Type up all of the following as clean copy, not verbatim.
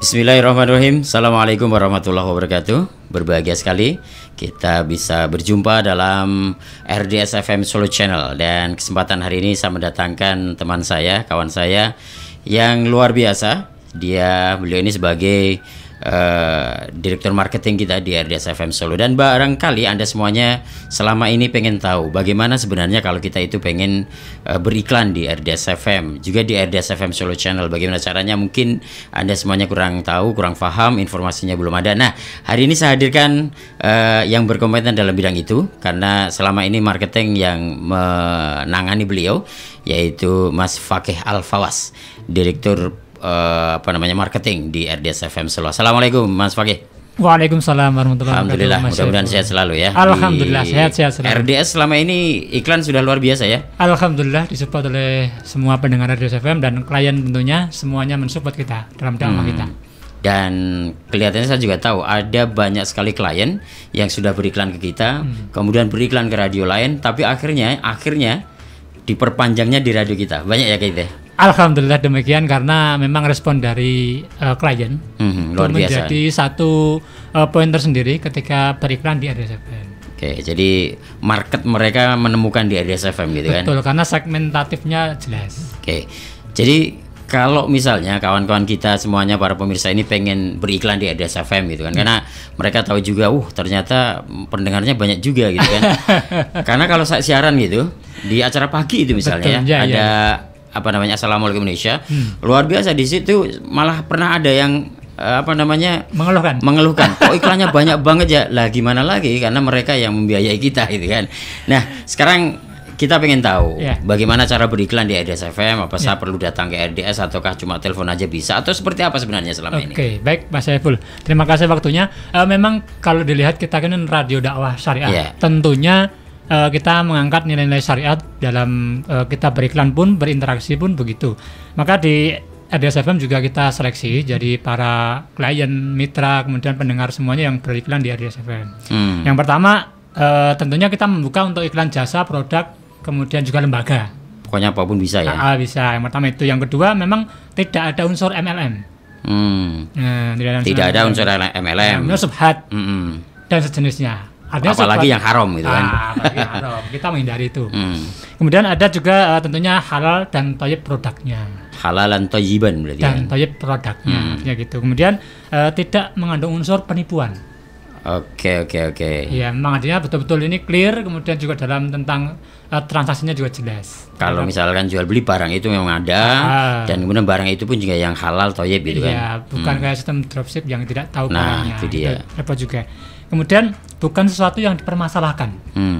Bismillahirrahmanirrahim. Assalamualaikum warahmatullahi wabarakatuh. Berbahagia sekali kita bisa berjumpa dalam RDS FM Solo Channel. Dan kesempatan hari ini saya mendatangkan teman saya, kawan saya yang luar biasa. Beliau ini sebagai Direktur Marketing kita di RDS FM Solo. Dan barangkali Anda semuanya selama ini pengen tahu bagaimana sebenarnya kalau kita itu pengen beriklan di RDS FM, juga di RDS FM Solo Channel. Bagaimana caranya, mungkin Anda semuanya kurang tahu, kurang paham, informasinya belum ada. Nah, hari ini saya hadirkan yang berkompeten dalam bidang itu, karena selama ini marketing yang menangani beliau, yaitu Mas Fakih Al-Fawas, Direktur marketing di RDS FM Solo. Assalamualaikum Mas Fakih. Waalaikumsalam warahmatullahi wabarakatuh. Alhamdulillah, mudah-mudahan sehat selalu ya. Alhamdulillah, sehat-sehat selalu. RDS selama ini iklan sudah luar biasa ya. Alhamdulillah, disupport oleh semua pendengar RDS FM dan klien tentunya, semuanya mensupport kita dalam dakwah kita. Dan kelihatannya saya juga tahu ada banyak sekali klien yang sudah beriklan ke kita, kemudian beriklan ke radio lain, tapi akhirnya diperpanjangnya di radio kita. Banyak ya kayak gitu. Alhamdulillah demikian, karena memang respon dari klien luar biasa. Menjadi satu poin tersendiri ketika beriklan di RDS FM. Oke, jadi market mereka menemukan di RDS FM gitu kan? Betul, karena segmentatifnya jelas. Oke, jadi kalau misalnya kawan-kawan kita semuanya, para pemirsa ini pengen beriklan di RDS FM gitu kan, karena mereka tahu juga, ternyata pendengarnya banyak juga gitu kan. Karena kalau saya siaran gitu di acara pagi itu misalnya, betul, ada Assalamualaikum Indonesia, luar biasa. Di situ malah pernah ada yang mengeluhkan kok iklannya banyak banget ya. Lah gimana lagi, karena mereka yang membiayai kita gitu kan. Nah, sekarang kita pengen tahu bagaimana cara beriklan di RDS FM. Apa saya perlu datang ke RDS ataukah cuma telepon aja bisa, atau seperti apa sebenarnya selama ini? Oke, baik Mas Saiful, terima kasih waktunya. Memang kalau dilihat kita kan radio dakwah syariah, tentunya kita mengangkat nilai-nilai syariat dalam kita beriklan pun, berinteraksi pun begitu. Maka di RDS FM juga kita seleksi jadi para klien, mitra, kemudian pendengar semuanya yang beriklan di RDS FM. Yang pertama tentunya kita membuka untuk iklan jasa, produk, kemudian juga lembaga. Pokoknya apapun bisa ya? Bisa, yang pertama itu. Yang kedua memang tidak ada unsur MLM. Tidak ada unsur MLM, subhat dan sejenisnya. Apalagi yang haram gitu kan. Apalagi yang haram, kita menghindari itu. Kemudian ada juga tentunya halal dan thayyib produknya. Halal dan thayyiban berarti. Dan thayyib produknya, ya gitu. Kemudian tidak mengandung unsur penipuan. Oke. Ya, memang artinya betul-betul ini clear. Kemudian juga dalam tentang transaksinya juga jelas. Kalau misalkan jual beli barang itu memang ada, dan kemudian barang itu pun juga yang halal thayyib gitu kan. Iya, bukan kayak sistem dropship yang tidak tahu barangnya. Itu dia. Repot juga. Kemudian bukan sesuatu yang dipermasalahkan.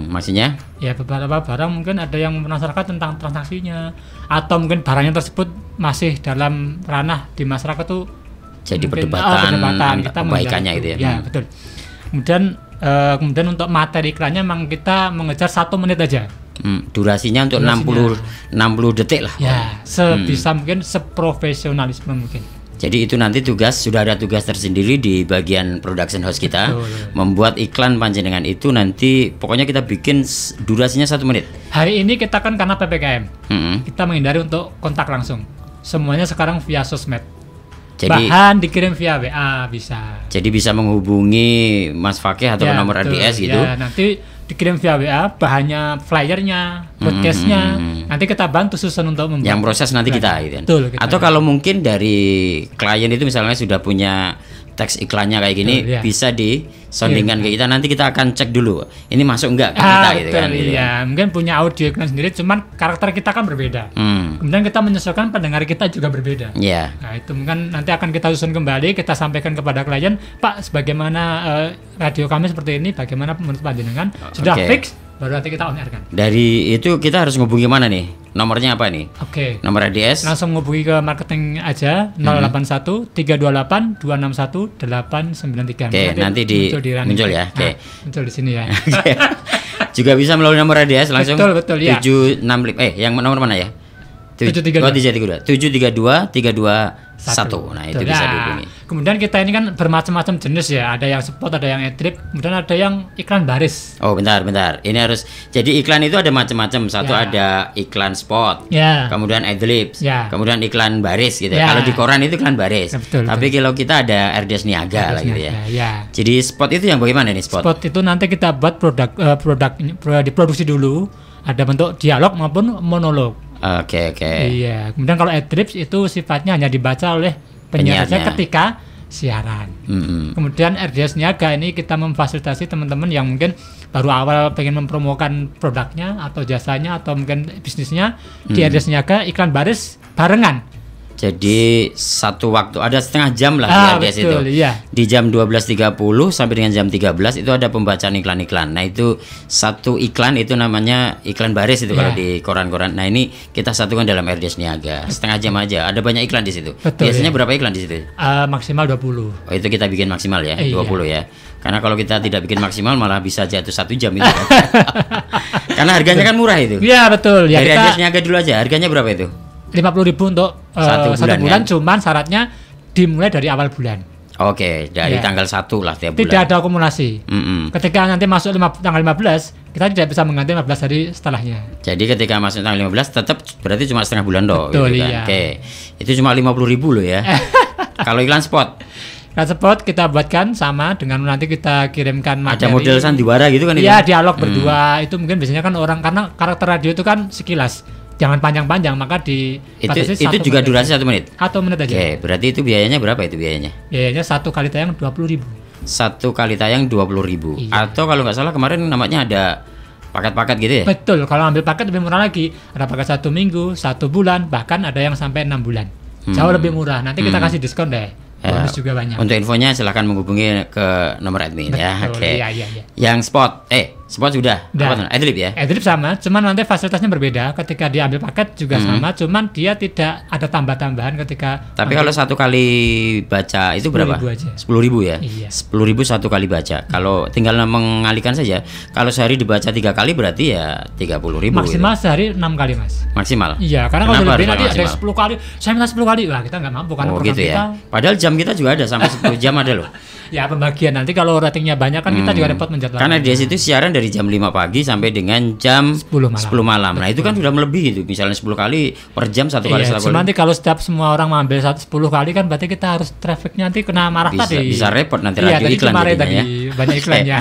Maksudnya? Ya, beberapa barang mungkin ada yang mempermasalahkan tentang transaksinya, atau mungkin barangnya tersebut masih dalam ranah di masyarakat tuh jadi perdebatan kebaikannya gitu ya. Ya, betul. Kemudian untuk materi iklannya memang kita mengejar 1 menit aja. Durasinya untuk 60 detik lah. Ya, sebisa mungkin, seprofesionalisme mungkin. Jadi itu nanti sudah ada tugas tersendiri di bagian production house kita. Membuat iklan panjenengan itu nanti pokoknya kita bikin durasinya 1 menit. Hari ini kita kan karena PPKM, kita menghindari untuk kontak langsung. Semuanya sekarang via sosmed. Jadi, bahan dikirim via WA bisa. Jadi bisa menghubungi Mas Fakih atau nomor RDS gitu. Ya, nanti dikirim via WA, bahannya, flyernya, broadcastnya, nanti kita bantu susun untuk membuat. Yang proses nanti kita gitu. Betul, atau kalau mungkin dari klien itu misalnya sudah punya teks iklannya kayak gini, bisa disondingkan ke kita. Nanti kita akan cek dulu ini masuk enggak ke kita gitu kan. Iya, mungkin punya audio iklan sendiri, cuman karakter kita kan berbeda. Kemudian kita menyesuaikan pendengar kita juga berbeda. Nah, itu mungkin nanti akan kita susun kembali, kita sampaikan kepada klien, Pak, sebagaimana radio kami seperti ini, bagaimana menurut panjenengan? Sudah fix, baru nanti kita on air kan. Dari itu kita harus ngubungi mana nih? Nomornya apa nih? Nomor RDS. Langsung ngubungi ke marketing aja 081 328 261 893. Nanti muncul ya. Muncul di sini ya. Juga bisa melalui nomor RDS langsung. Betul ya. 765 yang nomor mana ya? 732 32 32 32 1. Nah, itu bisa dihubungi. Kemudian kita ini kan bermacam-macam jenis ya. Ada yang spot, ada yang adlib, kemudian ada yang iklan baris. Oh, bentar. Ini harus, jadi iklan itu ada macam-macam. Satu ada iklan spot, kemudian adlib, kemudian iklan baris gitu. Kalau di koran itu iklan baris. Tapi kalau kita ada RDS Niaga lah gitu ya. Jadi spot itu yang bagaimana nih spot? Spot itu nanti kita buat produk diproduksi dulu. Ada bentuk dialog maupun monolog. Oke. Iya. Kemudian kalau adlibs itu sifatnya hanya dibaca oleh penyiarnya ketika siaran. Kemudian RDS Niaga ini kita memfasilitasi teman-teman yang mungkin baru awal pengen mempromokan produknya atau jasanya atau mungkin bisnisnya. Di RDS Niaga iklan baris barengan. Jadi satu waktu ada setengah jam lah di RDS itu. Iya. Di jam 12.30 sampai dengan jam 13 itu ada pembacaan iklan-iklan. Nah, itu satu iklan itu namanya iklan baris itu kalau di koran-koran. Nah, ini kita satukan dalam RDS Niaga. Setengah jam aja. Ada banyak iklan di situ. Biasanya berapa iklan di situ? Maksimal 20. Oh, itu kita bikin maksimal ya, 20 ya. Karena kalau kita tidak bikin maksimal malah bisa jatuh 1 jam itu. Karena harganya kan murah itu. Iya, betul. Ya, dari RDS Niaga dulu aja. Harganya berapa itu? 50.000 untuk satu bulan kan? Cuman syaratnya dimulai dari awal bulan. Oke, dari tanggal 1 lah tiap bulan. Tidak ada akumulasi. Ketika nanti masuk tanggal 15, kita tidak bisa mengganti 15 hari setelahnya. Jadi ketika masuk tanggal 15 tetap berarti cuma setengah bulan doh. Betul, gitu kan? Oke, itu cuma 50.000 loh ya. Kalau iklan spot? Iklan spot kita buatkan sama dengan nanti kita kirimkan materi. Ada model sandiwara gitu kan? Iya, dialog berdua. Itu mungkin biasanya kan orang, karena karakter radio itu kan sekilas. Jangan panjang-panjang, maka itu juga durasi 1 menit. 1 menit aja. Oke, berarti itu biayanya berapa itu biayanya? Biayanya 1 kali tayang 20.000. 1 kali tayang 20.000. Iya. Atau kalau nggak salah kemarin namanya ada paket-paket gitu ya? Betul, kalau ambil paket lebih murah lagi. Ada paket 1 minggu, 1 bulan, bahkan ada yang sampai 6 bulan. Jauh lebih murah. Nanti kita kasih diskon deh. Bonus juga banyak. Untuk infonya silahkan menghubungi ke nomor admin. Betul, ya. Oke. Iya. Yang spot sudah. Adlib ya? Adlib sama, cuman nanti fasilitasnya berbeda. Ketika dia ambil paket juga sama, cuman dia tidak ada tambah-tambahan ketika. Tapi kalau 1 kali baca itu berapa? 10.000 ya? Iya. 10.000 1 kali baca. Kalau tinggal mengalihkan saja. Kalau sehari dibaca 3 kali berarti ya 30.000. Maksimal gitu. sehari 6 kali, Mas. Maksimal? Iya, karena kalau lebih nanti ada 10 kali. Saya minta 10 kali. Wah, kita nggak mampu kan. Oh gitu ya. Padahal jam kita juga ada sampai 10 jam ada loh. Ya, pembagian nanti kalau ratingnya banyak kan kita juga dapat menjadwalkan. Karena dia itu siaran dari jam 5 pagi sampai dengan jam 10 malam. Nah, itu kan sudah melebihi itu. Misalnya 10 kali per jam 1 kali 1 kali. Nanti kalau setiap semua orang mengambil 10 kali kan berarti kita harus trafficnya nanti kena marah tadi. Bisa repot nanti radio iklan tadi, ya. Banyak iklannya.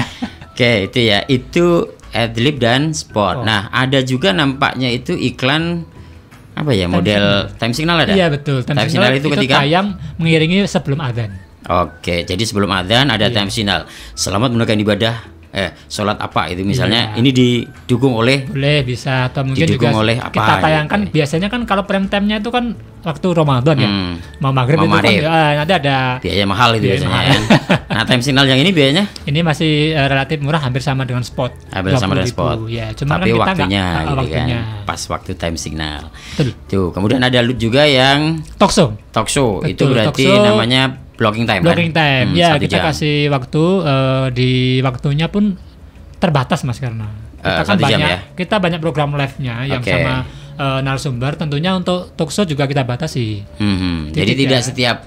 Oke, itu ya. Itu adlib dan spot. Nah, ada juga nampaknya itu iklan apa ya, model time signal ada? Iya, betul. Time signal itu ketika tayang mengiringi sebelum adzan. Oke, jadi sebelum adzan ada time signal. Selamat menunaikan ibadah sholat apa itu misalnya, ini didukung oleh, boleh bisa, atau mungkin juga oleh apa, kita tayangkan gitu. Biasanya kan kalau prime time-nya itu kan waktu Ramadan ya, mau maghrib itu kan nanti ada biaya mahal itu biasanya ya. Nah, time signal yang ini biayanya ini masih relatif murah, hampir sama dengan spot, hampir sama dengan spot ya, cuma tapi kan waktunya gitu waktunya kan pas waktu time signal. Tuh, kemudian ada juga yang talk show. Betul, itu berarti namanya blocking time. Ya, kita kasih waktu, di waktunya pun terbatas, Mas, karena kita kan banyak ya? Kita banyak program live-nya yang sama narasumber. Tentunya untuk talk show juga kita batasi. Jadi tidak setiap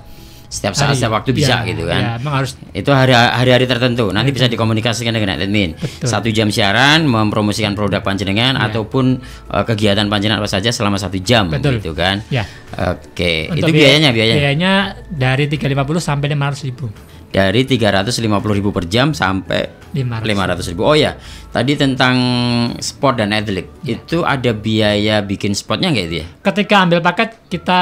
saat, setiap waktu bisa gitu kan. Ya, memang harus. Itu hari-hari tertentu. Nanti bisa dikomunikasikan dengan admin. 1 jam siaran mempromosikan produk panjenengan ataupun kegiatan panjenengan apa saja selama 1 jam. Betul. Gitu kan. Ya. Oke. Untuk itu biayanya dari 350 sampai 500.000. Dari 350.000 per jam sampai 500.000. Oh ya, tadi tentang spot dan adlib itu ada biaya bikin spotnya nggak itu ya? Ketika ambil paket kita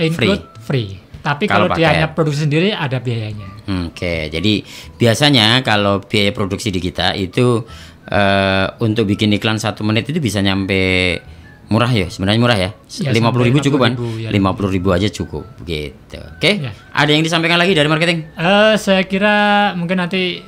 include free. Tapi kalau dia hanya produksi sendiri ada biayanya. Oke, jadi biasanya kalau biaya produksi di kita itu untuk bikin iklan 1 menit itu bisa nyampe murah ya, sebenarnya murah ya. 50.000 cukup kan? Ya, 50.000 aja cukup gitu. Oke. Ya. Ada yang disampaikan lagi dari marketing? Saya kira mungkin nanti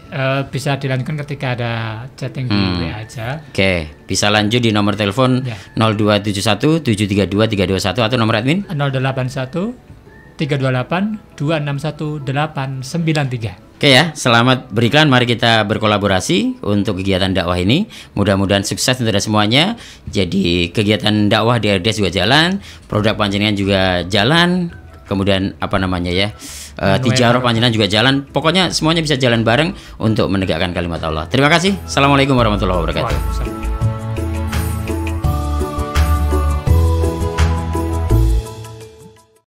bisa dilanjutkan ketika ada chatting di WA aja. Oke, bisa lanjut di nomor telepon 0271 732 321 atau nomor admin 081 328 261 893. Oke ya, selamat beriklan. Mari kita berkolaborasi untuk kegiatan dakwah ini. Mudah-mudahan sukses untuk semuanya. Jadi kegiatan dakwah di RDS juga jalan, produk panjenengan juga jalan, kemudian apa namanya ya, tijarah panjenengan juga jalan. Pokoknya semuanya bisa jalan bareng untuk menegakkan kalimat Allah. Terima kasih. Assalamualaikum warahmatullahi wabarakatuh.